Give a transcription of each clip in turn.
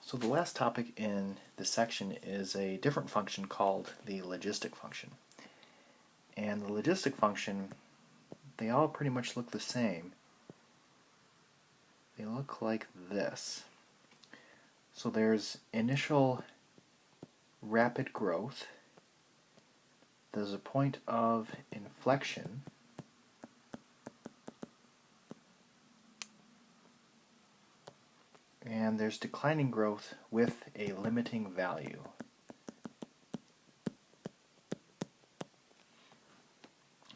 So the last topic in this section is a different function called the logistic function. And the logistic function, they all pretty much look the same. They look like this. So there's initial rapid growth, there's a point of inflection, and there's declining growth with a limiting value.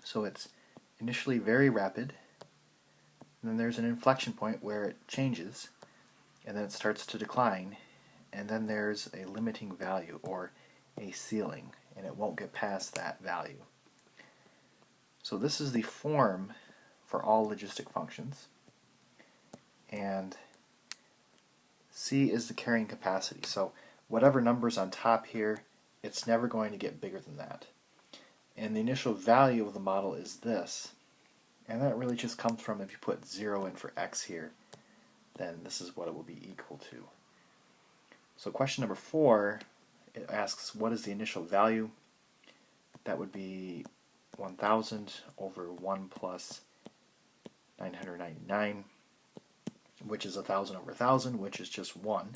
So it's initially very rapid, and then there's an inflection point where it changes, and then it starts to decline, and then there's a limiting value, or a ceiling, and it won't get past that value. So this is the form for all logistic functions, and C is the carrying capacity. So whatever number's on top here, it's never going to get bigger than that. And the initial value of the model is this. And that really just comes from if you put 0 in for x here, then this is what it will be equal to. So question number 4, it asks what is the initial value? That would be 1000 over 1 plus 999, which is 1000 over 1000, which is just 1.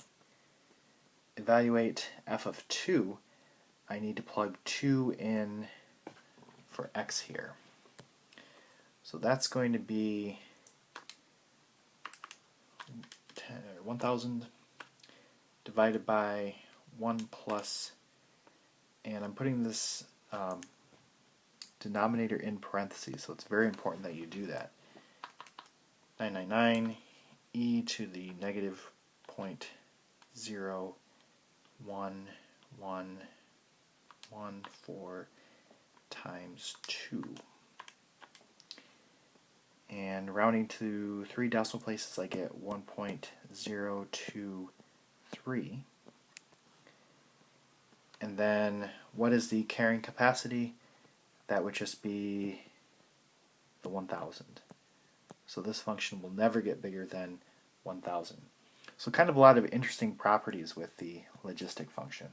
Evaluate f of 2. I need to plug 2 in for x here. So that's going to be 1000 divided by 1 plus, and I'm putting this denominator in parentheses, so it's very important that you do that. 999 e to the negative 0.01114 times 2. And rounding to 3 decimal places, I get 1.023. And then what is the carrying capacity? That would just be the 1000. So this function will never get bigger than 1000. So kind of a lot of interesting properties with the logistic function.